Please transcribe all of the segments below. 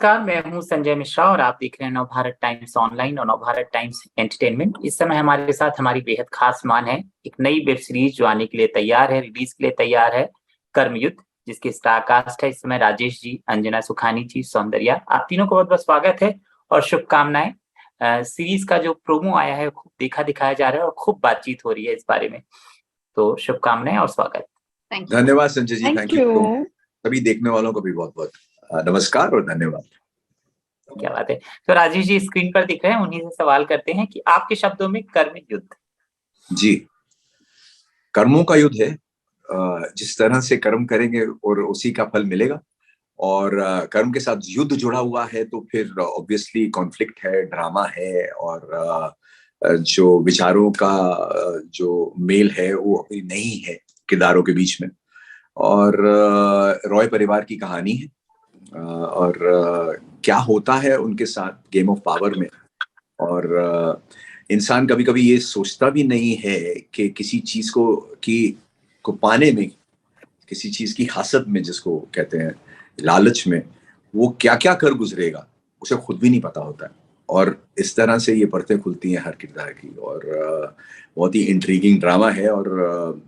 नमस्कार, मैं हूं संजय मिश्रा और आप देख रहे हैं नवभारत टाइम्स ऑनलाइन और नवभारत टाइम्स एंटरटेनमेंट। इस समय हमारे साथ हमारी बेहद खास मेहमान है। एक नई वेब सीरीज जो आने के लिए तैयार है, रिलीज के लिए तैयार है, कर्मयुद्ध, जिसके स्टारकास्ट है इस समय राजेश जी, अंजना सुखानी जी, सौंदर्या। आप तीनों को बहुत बहुत स्वागत है और शुभकामनाएं। सीरीज का जो प्रोमो आया है खूब देखा दिखाया जा रहा है और खूब बातचीत हो रही है इस बारे में, तो शुभकामनाएं और स्वागत। धन्यवाद संजय जी, थैंक यू। सभी देखने वालों को भी बहुत बहुत नमस्कार और धन्यवाद। क्या बात है। तो राजेश जी स्क्रीन पर दिख रहे हैं, उन्हीं से सवाल करते हैं कि आपके शब्दों में कर्म युद्ध। जी, कर्मों का युद्ध है। जिस तरह से कर्म करेंगे और उसी का फल मिलेगा, और कर्म के साथ युद्ध जुड़ा हुआ है तो फिर ऑब्वियसली कॉन्फ्लिक्ट है, ड्रामा है, और जो विचारों का जो मेल है वो अभी नहीं है किरदारों के बीच में। और रॉय परिवार की कहानी है, और क्या होता है उनके साथ गेम ऑफ पावर में। और इंसान कभी कभी ये सोचता भी नहीं है कि किसी चीज को पाने में, किसी चीज की हासद में, जिसको कहते हैं लालच में, वो क्या क्या कर गुजरेगा उसे खुद भी नहीं पता होता है। और इस तरह से ये परतें खुलती हैं हर किरदार की, और बहुत ही इंट्रीगिंग ड्रामा है। और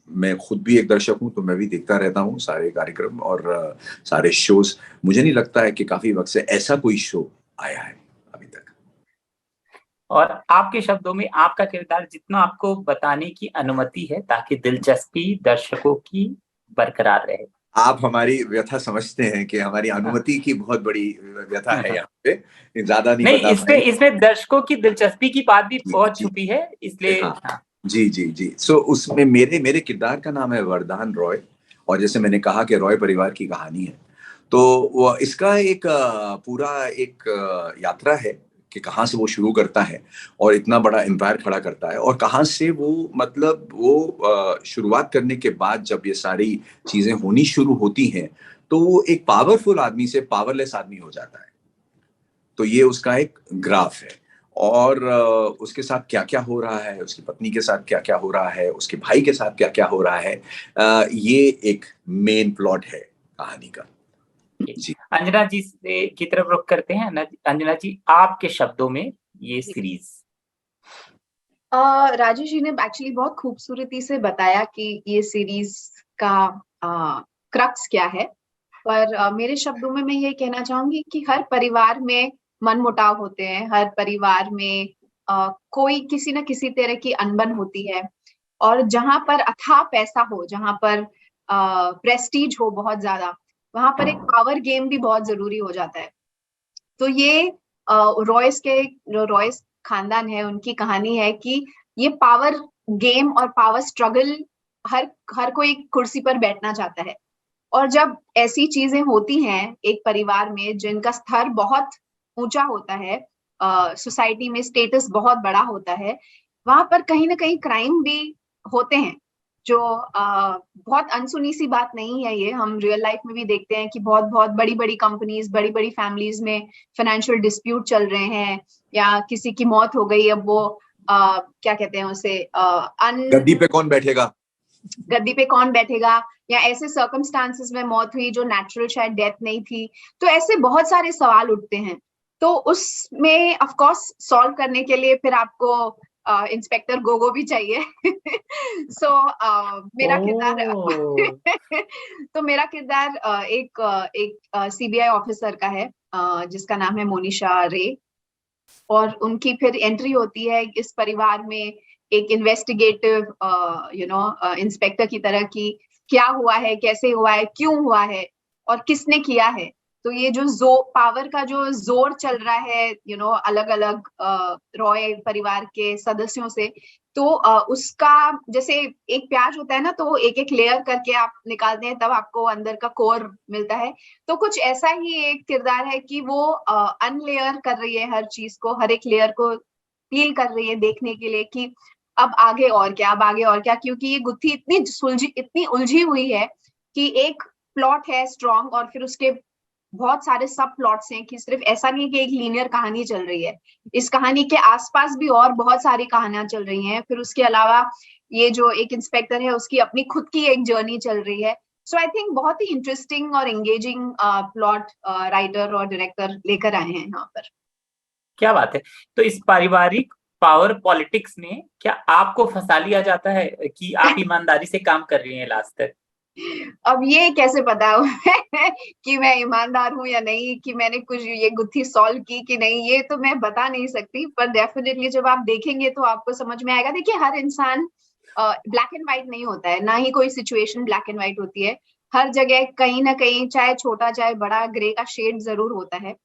मैं खुद भी एक दर्शक हूं, तो मैं भी देखता रहता हूं सारे कार्यक्रम और सारे शोज। मुझे नहीं लगता है कि काफी वक्त से ऐसा कोई शो आया है अभी तक। और आपके शब्दों में आपका किरदार जितना आपको बताने की अनुमति है ताकि दिलचस्पी दर्शकों की बरकरार रहे। आप हमारी व्यथा समझते हैं कि हमारी अनुमति की बहुत बड़ी व्यथा है यहाँ पे, ज्यादा नहीं बता पाएंगे। इसमें दर्शकों की दिलचस्पी की बात भी बहुत छुपी है, इसलिए हाँ। जी। सो उसमें मेरे किरदार का नाम है वरदान रॉय, और जैसे मैंने कहा कि रॉय परिवार की कहानी है, तो वो इसका एक पूरा एक यात्रा है कि कहाँ से वो शुरू करता है और इतना बड़ा एम्पायर खड़ा करता है, और कहाँ से वो शुरुआत करने के बाद जब ये सारी चीजें होनी शुरू होती हैं तो वो एक पावरफुल आदमी से पावरलेस आदमी हो जाता है। तो ये उसका एक ग्राफ है, और उसके साथ क्या क्या हो रहा है, उसकी पत्नी के साथ क्या क्या हो रहा है, उसके भाई के साथ क्या क्या हो रहा है, ये एक मेन प्लॉट है कहानी का। जी, अंजना जी की तरफ रुख करते हैं। अंजना जी, आपके शब्दों में ये सीरीज। राजेश जी ने एक्चुअली बहुत खूबसूरती से बताया कि ये सीरीज का क्रक्स क्या है, पर मेरे शब्दों में मैं ये कहना चाहूंगी कि हर परिवार में मनमुटाव होते हैं, हर परिवार में कोई किसी न किसी तरह की अनबन होती है, और जहां पर अथाह पैसा हो, जहां पर प्रेस्टीज हो बहुत ज्यादा, वहां पर एक पावर गेम भी बहुत जरूरी हो जाता है। तो ये रॉयस खानदान है, उनकी कहानी है कि ये पावर गेम और पावर स्ट्रगल, हर कोई कुर्सी पर बैठना चाहता है। और जब ऐसी चीजें होती हैं एक परिवार में जिनका स्तर बहुत ऊंचा होता है, सोसाइटी में स्टेटस बहुत बड़ा होता है, वहां पर कहीं ना कहीं क्राइम भी होते हैं, जो बहुत अनसुनी सी बात नहीं है। ये हम रियल लाइफ में भी देखते हैं कि बहुत बहुत बड़ी बड़ी कंपनीज, बड़ी बड़ी फैमिलीज में फाइनेंशियल डिस्प्यूट चल रहे हैं, या किसी की मौत हो गई, अब वो क्या कहते हैं उसे, गद्दी पे कौन बैठेगा, या ऐसे सर्कमस्टांसेस में मौत हुई जो नेचुरल शायद डेथ नहीं थी। तो ऐसे बहुत सारे सवाल उठते हैं, तो उसमें ऑफ कोर्स सॉल्व करने के लिए फिर आपको इंस्पेक्टर गोगो भी चाहिए। सो मेरा किरदार एक सीबीआई ऑफिसर का है, जिसका नाम है मोनिशा रे, और उनकी फिर एंट्री होती है इस परिवार में एक इन्वेस्टिगेटिव इंस्पेक्टर की तरह की, क्या हुआ है, कैसे हुआ है, क्यों हुआ है, और किसने किया है। तो ये जो पावर का जो जोर चल रहा है अलग अलग रॉय परिवार के सदस्यों से, तो उसका जैसे एक प्याज होता है ना, तो एक एक लेयर करके आप निकालते हैं तब आपको अंदर का कोर मिलता है। तो कुछ ऐसा ही एक किरदार है कि वो अनलेयर कर रही है हर चीज को, हर एक लेयर को पील कर रही है देखने के लिए कि अब आगे और क्या, अब आगे और क्या, क्योंकि ये गुत्थी इतनी उलझी हुई है कि एक प्लॉट है स्ट्रॉन्ग, और फिर उसके बहुत सारे सब प्लॉट्स हैं, कि सिर्फ ऐसा नहीं कि एक लीनियर कहानी चल रही है, इस कहानी के आसपास भी और बहुत सारी कहानियां चल रही हैं। फिर उसके अलावा ये जो एक इंस्पेक्टर है उसकी अपनी खुद की एक जर्नी चल रही है। सो आई थिंक बहुत ही इंटरेस्टिंग और एंगेजिंग प्लॉट राइटर और डायरेक्टर लेकर आए हैं यहाँ पर। क्या बात है। तो इस पारिवारिक पावर पॉलिटिक्स में क्या आपको फंसा लिया जाता है कि आप ईमानदारी से काम कर रही हैं लास्ट तक? अब ये कैसे पता कि मैं ईमानदार हूं या नहीं, कि मैंने कुछ ये गुत्थी सॉल्व की कि नहीं, ये तो मैं बता नहीं सकती, पर डेफिनेटली जब आप देखेंगे तो आपको समझ में आएगा। देखिए, हर इंसान ब्लैक एंड व्हाइट नहीं होता है, ना ही कोई सिचुएशन ब्लैक एंड व्हाइट होती है। हर जगह कहीं ना कहीं, चाहे छोटा चाहे बड़ा, ग्रे का शेड जरूर होता है।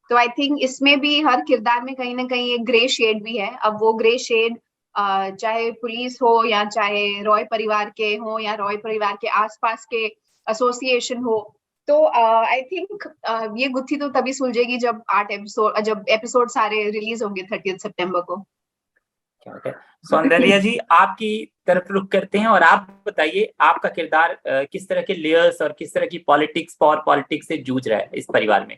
तो आई थिंक इसमें भी हर किरदार में कहीं ना कहीं एक ग्रे शेड भी है। अब वो ग्रे शेड चाहे पुलिस हो, या चाहे रॉय परिवार के हो, या रॉय परिवार के आसपास के एसोसिएशन हो, तो आई थिंक ये गुत्थी तो तभी सुलझेगी जब एपिसोड सारे रिलीज होंगे 30 सितंबर को। क्या है सौंदर्या जी, आपकी तरफ रुख करते हैं और आप बताइए आपका किरदार किस तरह के लेयर्स और किस तरह की पॉलिटिक्स, पावर पॉलिटिक्स से जूझ रहा है इस परिवार में?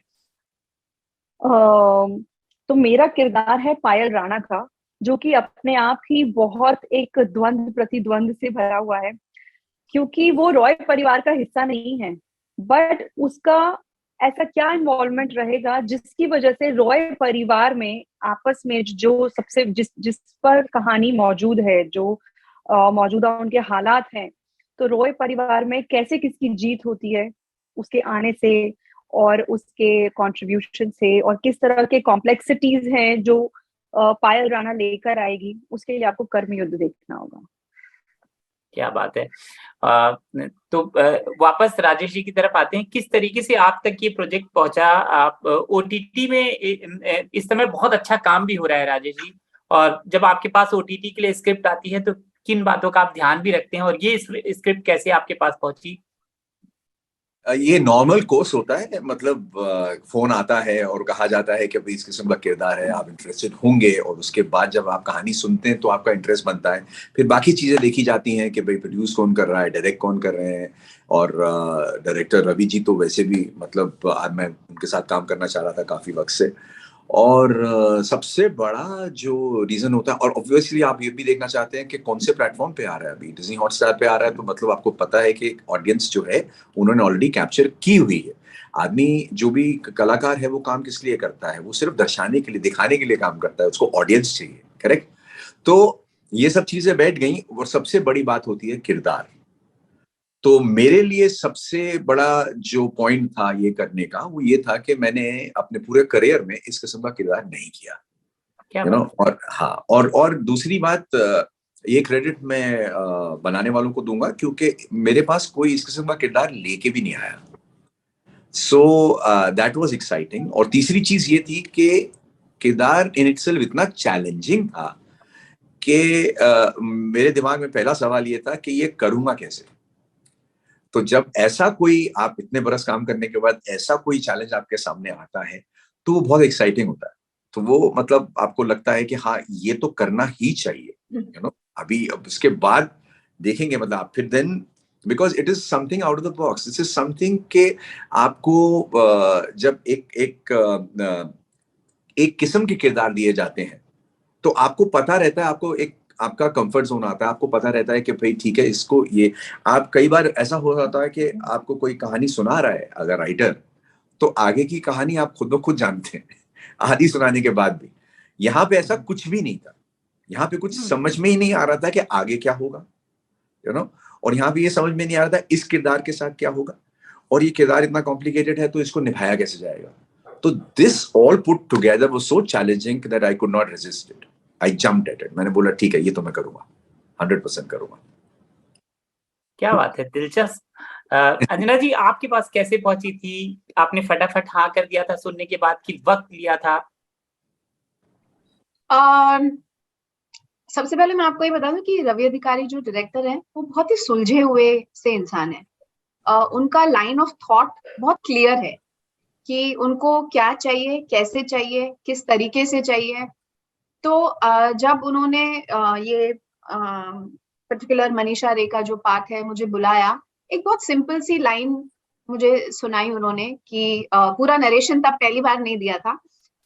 तो मेरा किरदार है पायल राणा का, जो कि अपने आप ही बहुत एक द्वंद प्रतिद्वंद से भरा हुआ है, क्योंकि वो रॉय परिवार का हिस्सा नहीं है, बट उसका ऐसा क्या इन्वॉल्वमेंट रहेगा जिसकी वजह से रॉय परिवार में आपस में जो सबसे जिस पर कहानी मौजूद है, जो मौजूदा उनके हालात हैं, तो रॉय परिवार में कैसे किसकी जीत होती है उसके आने से और उसके कंट्रीब्यूशन से, और किस तरह के कॉम्प्लेक्सिटीज हैं जो पायल राणा लेकर आएगी, उसके लिए आपको कर्मयुद्ध देखना होगा। क्या बात है। तो वापस राजेश जी की तरफ आते हैं। किस तरीके से आप तक ये प्रोजेक्ट पहुंचा? आप ओटीटी में इस समय बहुत अच्छा काम भी हो रहा है राजेश जी, और जब आपके पास ओटीटी के लिए स्क्रिप्ट आती है तो किन बातों का आप ध्यान भी रखते हैं, और ये स्क्रिप्ट कैसे आपके पास पहुंची? ये नॉर्मल कोर्स होता है, मतलब फोन आता है और कहा जाता है कि भाई इस किस्म का किरदार है, आप इंटरेस्टेड होंगे, और उसके बाद जब आप कहानी सुनते हैं तो आपका इंटरेस्ट बनता है। फिर बाकी चीजें देखी जाती हैं कि भाई प्रोड्यूस कौन कर रहा है, डायरेक्ट कौन कर रहे हैं, और डायरेक्टर रवि जी तो वैसे भी, मतलब मैं उनके साथ काम करना चाह रहा था काफी वक्त से। और सबसे बड़ा जो रीजन होता है, और ऑब्वियसली आप ये भी देखना चाहते हैं कि कौन से प्लेटफॉर्म पे आ रहा है। अभी डिज्नी हॉटस्टार पे आ रहा है, तो मतलब आपको पता है कि ऑडियंस जो है उन्होंने ऑलरेडी कैप्चर की हुई है। आदमी जो भी कलाकार है वो काम किस लिए करता है? वो सिर्फ दर्शाने के लिए, दिखाने के लिए काम करता है, उसको ऑडियंस चाहिए। करेक्ट। तो ये सब चीजें बैठ गई, और सबसे बड़ी बात होती है किरदार। तो मेरे लिए सबसे बड़ा जो पॉइंट था ये करने का, वो ये था कि मैंने अपने पूरे करियर में इस किस्म का किरदार नहीं किया, यू नो। और हाँ, और दूसरी बात, ये क्रेडिट मैं बनाने वालों को दूंगा, क्योंकि मेरे पास कोई इस किस्म का किरदार लेके भी नहीं आया। So that was exciting. और तीसरी चीज ये थी कि किरदार इन इटसेल्फ इतना चैलेंजिंग था कि मेरे दिमाग में पहला सवाल ये था कि ये करूंगा कैसे। तो जब ऐसा कोई, आप इतने बरस काम करने के बाद ऐसा कोई चैलेंज आपके सामने आता है, तो वो बहुत एक्साइटिंग होता है। तो वो मतलब आपको लगता है कि हाँ, ये तो करना ही चाहिए, यू नो। अभी अब इसके बाद देखेंगे, मतलब आप फिर then, because it is something out of the box. This is something के आपको जब एक किस्म के किरदार दिए जाते हैं, तो आपको पता रहता है, आपको एक आपका कंफर्ट जोन आता है, आपको पता रहता है कि भाई ठीक है, इसको ये, आप कई बार ऐसा हो जाता है कि आपको कोई कहानी सुना रहा है अगर राइटर, तो आगे की कहानी आप खुद ब खुद जानते हैं आधी सुनाने के बाद भी। यहाँ पे ऐसा कुछ भी नहीं था। यहाँ पे कुछ समझ में ही नहीं आ रहा था कि आगे क्या होगा, यू नो। और यहाँ पे ये समझ में नहीं आ रहा था इस किरदार के साथ क्या होगा, और ये किरदार इतना कॉम्प्लिकेटेड है तो इसको निभाया कैसे जाएगा। तो this all put together was so challenging that I could not resist it. I jumped at it. मैंने बोला ठीक है, ये तो मैं करूंगा, 100% करूंगा। क्या बात है, दिलचस्प। अंजना जी, आपके पास कैसे पहुंची थी? आपने फटाफट हाँ कर दिया था सुनने के बाद कि वक्त लिया था? सबसे पहले मैं आपको ये बता दूं कि रवि अधिकारी जो डायरेक्टर हैं, वो बहुत ही सुलझे हुए से इंसान है। उनका लाइन ऑफ थॉट बहुत क्लियर है कि उनको क्या चाहिए, कैसे चाहिए, किस तरीके से चाहिए। तो जब उन्होंने ये पर्टिकुलर मनीषा रे का जो पार्ट है मुझे बुलाया, एक बहुत सिंपल सी लाइन मुझे सुनाई उन्होंने कि पूरा नरेशन तब पहली बार नहीं दिया था।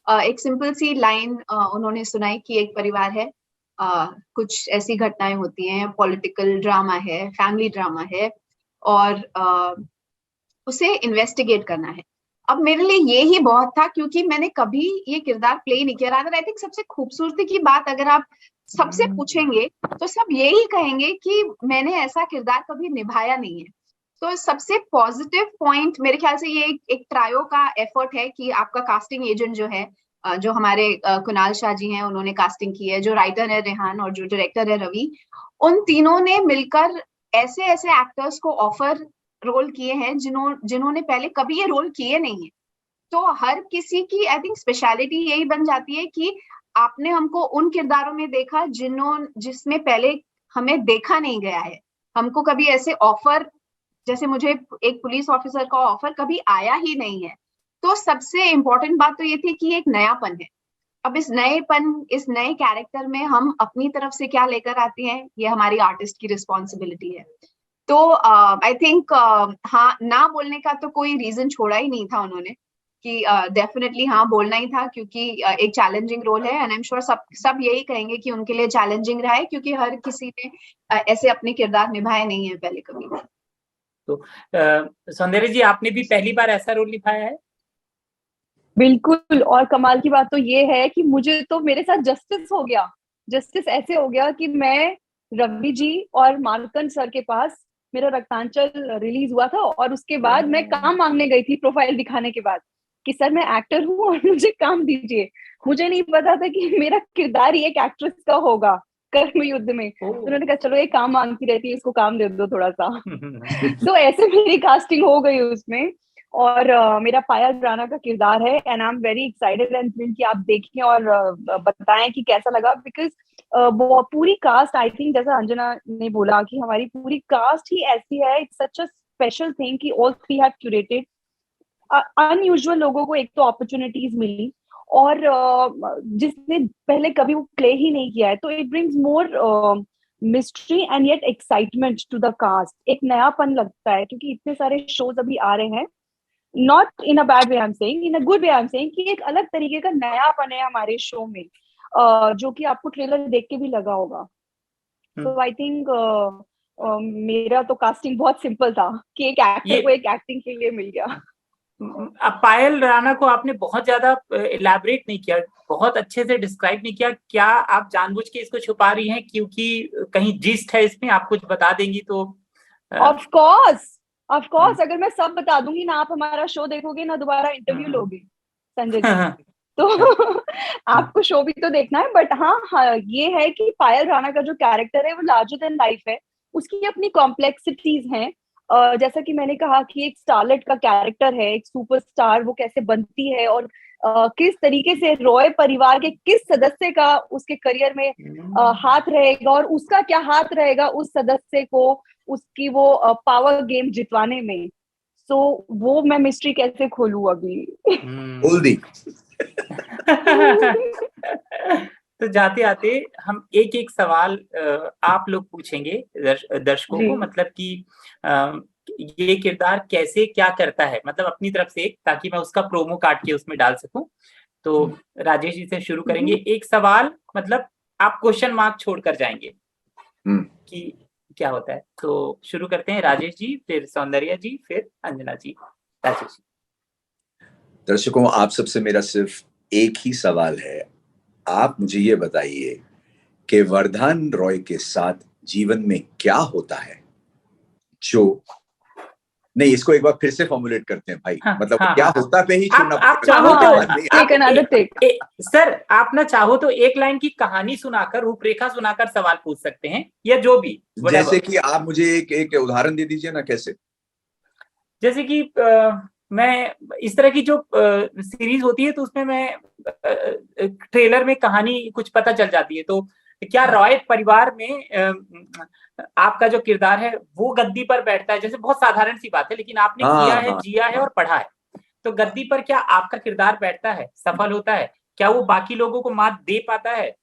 एक सिंपल सी लाइन उन्होंने सुनाई कि एक परिवार है, कुछ ऐसी घटनाएं होती हैं, पॉलिटिकल ड्रामा है, फैमिली ड्रामा है, और उसे इन्वेस्टिगेट करना है। अब मेरे लिए ये ही बहुत था, क्योंकि मैंने कभी ये किरदार प्ले नहीं किया। आई थिंक सबसे खूबसूरती की बात अगर आप सबसे पूछेंगे तो सब यही कहेंगे कि मैंने ऐसा किरदार कभी निभाया नहीं है। तो सबसे पॉजिटिव पॉइंट मेरे ख्याल से ये एक ट्रायो का एफर्ट है कि आपका कास्टिंग एजेंट जो है, जो हमारे कुणाल शाह जी हैं, उन्होंने कास्टिंग की है, जो राइटर है रेहान और जो डायरेक्टर है रवि, उन तीनों ने मिलकर ऐसे ऐसे एक्टर्स को ऑफर रोल किए हैं जिन्होंने पहले कभी ये रोल किए नहीं है। तो हर किसी की आई थिंक स्पेशलिटी यही बन जाती है कि आपने हमको उन किरदारों में देखा जिसमें पहले हमें देखा नहीं गया है। हमको कभी ऐसे ऑफर, जैसे मुझे एक पुलिस ऑफिसर का ऑफर कभी आया ही नहीं है। तो सबसे इम्पोर्टेंट बात तो ये थी कि एक नयापन है। अब इस नए कैरेक्टर में हम अपनी तरफ से क्या लेकर आते हैं, ये हमारी आर्टिस्ट की रिस्पॉन्सिबिलिटी है। तो आई थिंक हाँ, ना बोलने का तो कोई रीजन छोड़ा ही नहीं था उन्होंने, कि डेफिनेटली हाँ बोलना ही था, क्योंकि एक चैलेंजिंग रोल है। एंड आई एम श्योर सब यही कहेंगे कि उनके लिए चैलेंजिंग रहा है, क्योंकि हर किसी ने ऐसे अपने किरदार निभाए नहीं है पहले कभी। तो सौंदर्य जी, आपने भी पहली बार ऐसा रोल निभाया है? बिल्कुल, और कमाल की बात तो ये है कि मुझे तो मेरे साथ जस्टिस हो गया। जस्टिस ऐसे हो गया कि मैं रवि जी और मार्कंड सर के पास, मेरा रक्तांचल रिलीज हुआ था और उसके बाद मैं काम मांगने गई थी प्रोफाइल दिखाने के बाद कि सर मैं एक्टर हूँ और मुझे काम दीजिए। मुझे नहीं पता था कि मेरा किरदार ही एक एक्ट्रेस का होगा कर्म युद्ध में। तो उन्होंने कहा चलो ये काम मांगती रहती है, इसको काम दे दो थोड़ा सा। तो ऐसे मेरी कास्टिंग हो गई उसमें। और मेरा पायल राणा का किरदार है and I am very excited and thrilled कि आप देखें और बताएं कि कैसा लगा। बिकॉज वो पूरी कास्ट, आई थिंक जैसा अंजना ने बोला कि हमारी पूरी कास्ट ही ऐसी है, it's such a special thing कि all three have curated. Unusual लोगों को एक तो अपॉर्चुनिटीज मिली, और जिसने पहले कभी वो प्ले ही नहीं किया है, तो it brings more mystery and yet excitement to the cast. एक नयापन लगता है, क्योंकि इतने सारे शोज अभी आ रहे हैं, not in a bad way I am saying, in a good way I am saying, कि एक अलग तरीके का नयापन है हमारे शो में, जो कि आपको ट्रेलर देख के भी लगा होगा। सो आई थिंक मेरा तो कास्टिंग बहुत सिंपल था कि एक एक्टर को एक एक्टिंग के लिए मिल गया। अब पायल राणा को आपने बहुत ज्यादा इलैबोरेट नहीं किया, बहुत अच्छे से डिस्क्राइब नहीं किया। क्या आप जानबूझ के इसको छुपा रही हैं क्योंकि कहीं जिस्ट है इसमें, आप कुछ बता देंगी तो? ऑफ कोर्स अगर मैं सब बता दूंगी ना, आप हमारा शो देखोगे ना, दोबारा इंटरव्यू लोगे संजय जी। तो आपको शो भी तो देखना है। बट हाँ, ये है कि पायल राणा का जो कैरेक्टर है वो लार्जर देन लाइफ है, उसकी अपनी कॉम्प्लेक्सिटीज हैं। जैसा कि मैंने कहा कि एक स्टारलेट का कैरेक्टर है, एक सुपरस्टार वो कैसे बनती है, और किस तरीके से रॉय परिवार के किस सदस्य का उसके करियर में हाथ रहेगा, और उसका क्या हाथ रहेगा उस सदस्य को उसकी वो पावर गेम जितवाने में। सो वो मैं मिस्ट्री कैसे खोलूं अभी। बोल दी। तो जाते आते हम एक एक सवाल आप लोग पूछेंगे दर्शकों को, मतलब कि ये किरदार कैसे क्या करता है, मतलब अपनी तरफ से, ताकि मैं उसका प्रोमो काट के उसमें डाल सकूं। तो राजेश जी से शुरू करेंगे। एक सवाल मतलब आप क्वेश्चन मार्क छोड़कर जाएंगे कि क्या होता है। तो शुरू करते हैं, राजेश जी, फिर सौंदर्या जी, फिर अंजना जी। राजेश जी। दर्शकों, आप सबसे मेरा सिर्फ एक ही सवाल है। आप मुझे ये बताइए कि वर्धान रॉय के साथ जीवन में क्या होता है जो नहीं, इसको एक बार फिर से फॉर्मुलेट करते हैं भाई। मतलब क्या होता पे ही छोड़ना। आप चाहो तो सर, आप ना चाहो तो एक लाइन की कहानी सुनाकर, रूपरेखा सुनाकर सवाल पूछ सकते हैं, या जो भी। जैसे कि आप मुझे एक उदाहरण दे दीजिए ना। कैसे? जैसे कि मैं इस तरह की जो सीरीज होती है, तो उसमें मैं ट्रेलर में कहानी कुछ पता चल जाती है। तो क्या रॉय परिवार में आपका जो किरदार है वो गद्दी पर बैठता है? जैसे बहुत साधारण सी बात है, लेकिन आपने किया है, जिया है और पढ़ा है। तो गद्दी पर क्या आपका किरदार बैठता है, सफल होता है? क्या वो बाकी लोगों को मात दे पाता है?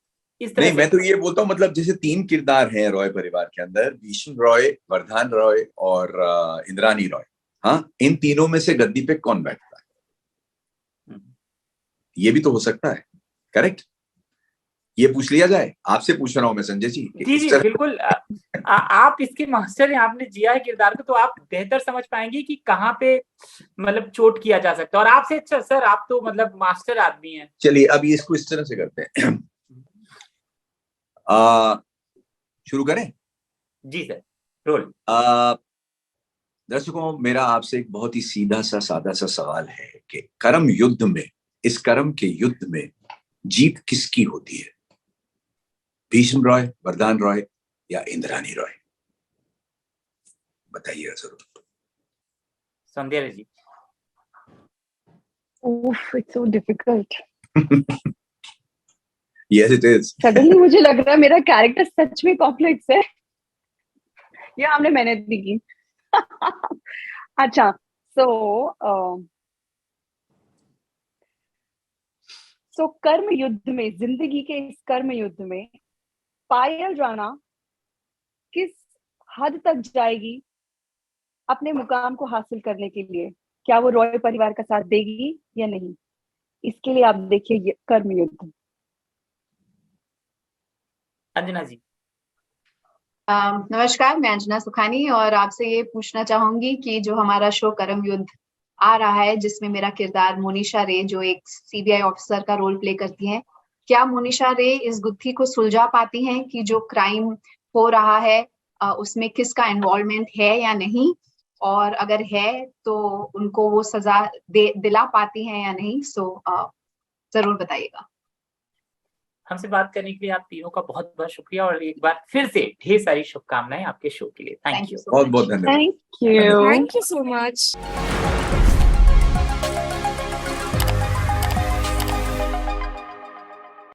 इस तरह नहीं, मैं तो ये बोलता हूँ, मतलब जैसे 3 किरदार हैं रॉय परिवार के अंदर, भीष्म रॉय, वर्धान रॉय और इंद्राणी रॉय। हाँ, इन तीनों में से गद्दी पे कौन बैठता है? ये भी तो हो सकता है। करेक्ट? ये पूछ लिया जाए, आपसे पूछ रहा हूं मैं संजय जी। जी जी बिल्कुल। आप इसके मास्टर हैं, आपने जिया है किरदार को, तो आप बेहतर समझ पाएंगे कि कहाँ पे मतलब चोट किया जा सकता है। और आपसे अच्छा सर, आप तो मतलब मास्टर आदमी हैं। चलिए अब इसको इस तरह से करते हैं। शुरू करें? जी सर, रोल। दर्शकों, मेरा आपसे एक बहुत ही सीधा सा सादा सा सवाल है कि कर्म युद्ध में, इस कर्म के युद्ध में जीत किसकी होती है? भीष्म रॉय, वरदान रॉय या इंद्राणी रॉय? बताइए जरूर। Saundarya ji. It's so difficult. Yes, it is. Suddenly मुझे लग रहा है मेरा कैरेक्टर सच में कॉम्प्लेक्स है या हमने मेहनत नहीं की। अच्छा, सो कर्म युद्ध में, जिंदगी के इस कर्म युद्ध में पायल राणा किस हद तक जाएगी अपने मुकाम को हासिल करने के लिए? क्या वो रॉय परिवार का साथ देगी या नहीं? इसके लिए आप देखिए कर्म युद्ध। अंजना जी। नमस्कार, मैं अंजना सुखानी और आपसे ये पूछना चाहूंगी कि जो हमारा शो कर्म युद्ध आ रहा है, जिसमें मेरा किरदार मोनिशा रे, जो एक सीबीआई ऑफिसर का रोल प्ले करती हैं, क्या मोनिशा रे इस गुत्थी को सुलझा पाती हैं कि जो क्राइम हो रहा है उसमें किसका इन्वॉल्वमेंट है या नहीं, और अगर है तो उनको वो सजा दिला पाती हैं या नहीं? जरूर बताइएगा। हमसे बात करने के लिए आप तीनों का बहुत बहुत शुक्रिया, और एक बार फिर से ढेर सारी शुभकामनाएं आपके शो के लिए। Thank you. बहुत बहुत धन्यवाद। Thank you Thank you so much.